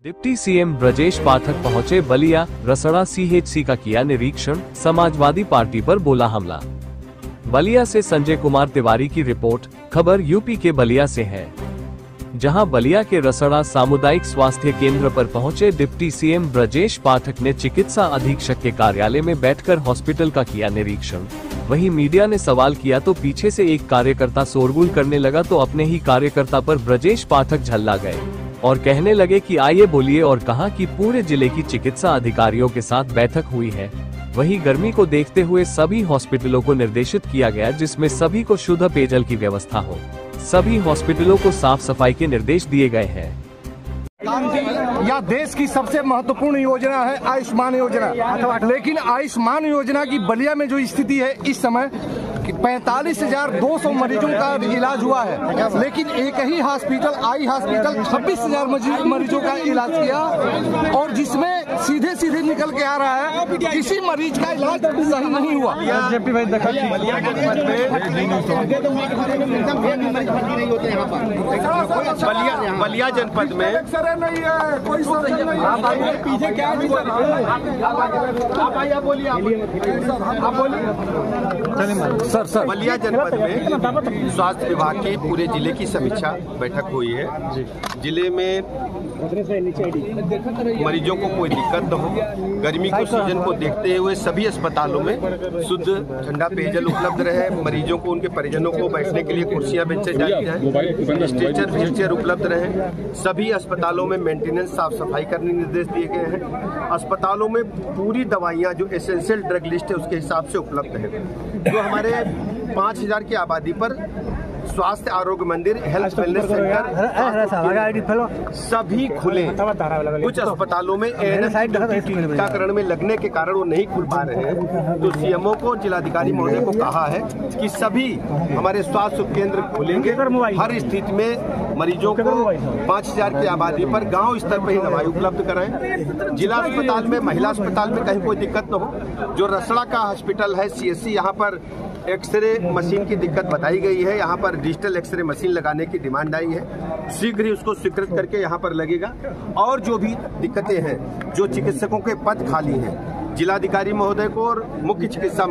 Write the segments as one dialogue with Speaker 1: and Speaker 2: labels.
Speaker 1: Deputy CM Brajesh Pathak पहुंचे Ballia, Rasra CHC का किया निरीक्षण, समाजवादी पार्टी पर बोला हमला। बलिया से संजय कुमार तिवारी की रिपोर्ट। खबर यूपी के बलिया से है, जहां बलिया के रसड़ा सामुदायिक स्वास्थ्य केंद्र पर पहुंचे डिप्टी सीएम ब्रजेश पाठक ने चिकित्सा अधीक्षक के कार्यालय में बैठकर हॉस्पिटल का किया निरीक्षण। वहीं मीडिया ने सवाल किया तो पीछे से एक कार्यकर्ता शोरगुल करने लगा तो अपने ही कार्यकर्ता पर ब्रजेश पाठक झल्ला गए और कहने लगे कि आइए बोलिए, और कहा कि पूरे जिले की चिकित्सा अधिकारियों के साथ बैठक हुई है। वहीं गर्मी को देखते हुए सभी हॉस्पिटलों को निर्देशित किया गया, जिसमें सभी को शुद्ध पेयजल की व्यवस्था हो। सभी हॉस्पिटलों को साफ सफाई के निर्देश दिए गए हैं।
Speaker 2: यह देश की सबसे महत्वपूर्ण योजना है आयुष्मान योजना, लेकिन आयुष्मान योजना की बलिया में जो स्थिति है इस समय 45,200 मरीजों का इलाज हुआ है, लेकिन एक ही हॉस्पिटल आई हॉस्पिटल 26,000 मरीजों का इलाज किया, और जिसमें सीधे सीधे निकल के आ रहा है किसी मरीज का इलाज सही नहीं हुआ।
Speaker 3: बलिया जनपद में नहीं है कोई पीछे क्या सर बलिया जनपद में स्वास्थ्य विभाग के पूरे जिले की समीक्षा बैठक हुई है। जिले में मरीजों को कोई दिक्कत न हो, गर्मी के सीजन को देखते हुए सभी अस्पतालों में शुद्ध ठंडा पेयजल उपलब्ध रहे, मरीजों को उनके परिजनों को बैठने के लिए कुर्सियां बेंचें डाली जाए, स्ट्रेचर व्हीलचेयर उपलब्ध रहे। सभी अस्पतालों में मेंटेनेंस साफ सफाई करने के निर्देश दिए गए हैं। अस्पतालों में पूरी दवाइयां जो एसेंशियल ड्रग लिस्ट है उसके हिसाब से उपलब्ध है। जो हमारे 5,000 की आबादी पर स्वास्थ्य आरोग्य मंदिर, हेल्थ वेलनेस सेंटर सभी खुले। कुछ अस्पतालों में टीकाकरण में लगने के कारण वो नहीं खुल पा रहे हैं, तो सीएमओ को, जिलाधिकारी महोदय को कहा है कि सभी हमारे स्वास्थ्य उपकेंद्र खुलेंगे। हर स्थिति में मरीजों को 5,000 की आबादी पर गांव स्तर पर ही दवाई उपलब्ध कराएं। जिला अस्पताल में, महिला अस्पताल में कहीं कोई दिक्कत न हो। जो रसड़ा का हॉस्पिटल है सीएचसी, यहाँ पर एक्सरे मशीन की दिक्कत बताई गई है। यहाँ पर डिजिटल एक्सरे मशीन लगाने की डिमांड आई है, शीघ्र ही उसको स्वीकृत करके यहाँ पर लगेगा। और जो भी दिक्कतें हैं, जो चिकित्सकों के पद खाली हैं, जिलाधिकारी महोदय को और मुख्य चिकित्सा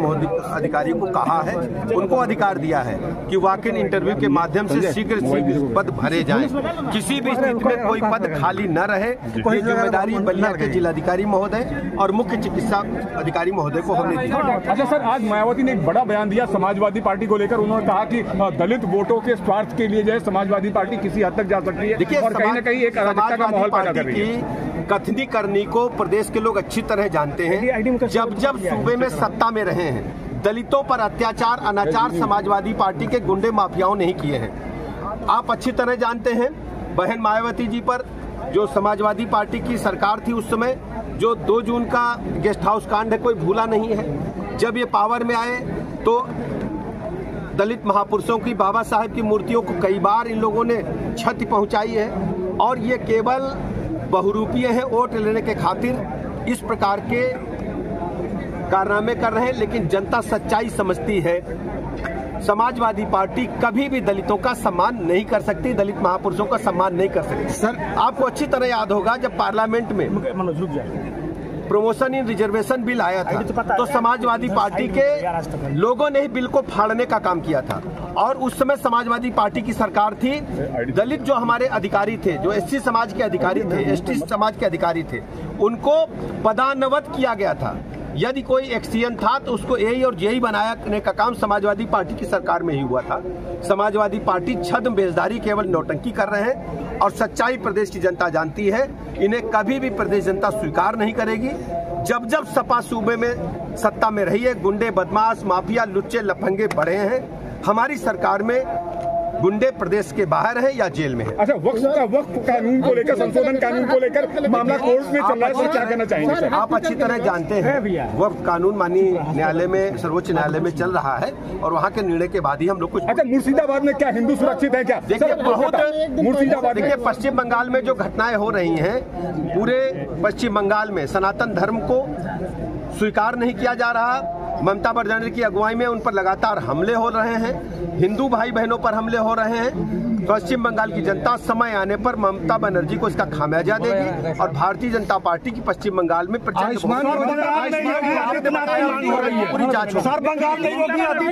Speaker 3: अधिकारी को कहा है, उनको अधिकार दिया है कि वॉक इन इंटरव्यू के माध्यम से शीघ्र पद भरे जाएं। किसी भी स्थिति में कोई पद खाली न रहे, ये जिम्मेदारी बलिया के जिलाधिकारी महोदय और मुख्य चिकित्सा अधिकारी महोदय को हमने दी।
Speaker 4: अच्छा सर, आज मायावती ने एक बड़ा बयान दिया समाजवादी पार्टी को लेकर। उन्होंने कहा कि दलित वोटों के स्वार्थ के लिए जो है समाजवादी पार्टी किसी हद तक जा सकती है। देखिए, और कहीं न कहीं एक अराजकता का माहौल पैदा कर रही है।
Speaker 3: कथनी करनी को प्रदेश के लोग अच्छी तरह जानते हैं। जब जब सूबे में सत्ता में रहे हैं, दलितों पर अत्याचार, अनाचार समाजवादी पार्टी के गुंडे माफियाओं ने ही किए हैं। आप अच्छी तरह जानते हैं, बहन मायावती जी पर जो समाजवादी पार्टी की सरकार थी उस समय, जो 2 जून का गेस्ट हाउस कांड है, कोई भूला नहीं है। जब ये पावर में आए तो दलित महापुरुषों की, बाबा साहेब की मूर्तियों को कई बार इन लोगों ने क्षति पहुंचाई है, और ये केवल बहुरूपीय है, वोट लेने के खातिर इस प्रकार के कारनामे कर रहे हैं। लेकिन जनता सच्चाई समझती है। समाजवादी पार्टी कभी भी दलितों का सम्मान नहीं कर सकती, दलित महापुरुषों का सम्मान नहीं कर सकती। सर, आपको अच्छी तरह याद होगा जब पार्लियामेंट में प्रमोशन इन रिजर्वेशन बिल आया था, तो समाजवादी पार्टी के लोगों ने ही बिल को फाड़ने का काम किया था। और उस समय समाजवादी पार्टी की सरकार थी। दलित जो हमारे अधिकारी थे, जो एससी समाज के अधिकारी थे, एसटी समाज के अधिकारी थे, उनको पदान्नत किया गया था। यदि कोई एक्सीडेंट था तो उसको एई और जेई बनाने का काम समाजवादी पार्टी की सरकार में ही हुआ था। समाजवादी पार्टी छद्म बेजदारी, केवल नौटंकी कर रहे हैं, और सच्चाई प्रदेश की जनता जानती है। इन्हें कभी भी प्रदेश जनता स्वीकार नहीं करेगी। जब जब सपा सूबे में सत्ता में रही है, गुंडे, बदमाश, माफिया, लुच्चे, लफंगे बढ़े हैं। हमारी सरकार में गुंडे प्रदेश के बाहर है या जेल में है।
Speaker 4: अच्छा, वक्फ कानून को लेकर, संशोधन कानून को लेकर मामला कोर्ट में चल रहा है, क्या कहना चाहेंगे सर?
Speaker 3: आप अच्छी तरह जानते हैं वक्फ कानून माननीय न्यायालय में, सर्वोच्च न्यायालय में चल रहा है, और वहाँ के निर्णय के बाद ही हम लोग कुछ।
Speaker 4: अच्छा, मुर्शिदाबाद में क्या हिंदू सुरक्षित है क्या?
Speaker 3: देखिए, बहुत मुर्शिदाबाद, देखिए पश्चिम बंगाल में जो घटनाएं हो रही हैं, पूरे पश्चिम बंगाल में सनातन धर्म को स्वीकार नहीं किया जा रहा। ममता बनर्जी की अगुवाई में उन पर लगातार हमले हो रहे हैं, हिंदू भाई बहनों पर हमले हो रहे हैं। पश्चिम बंगाल की जनता समय आने पर ममता बनर्जी को इसका खामियाजा देगी और भारतीय जनता पार्टी की पश्चिम बंगाल में प्रचंड
Speaker 2: आयुष्मान योजना
Speaker 3: पूरी जांच होगी।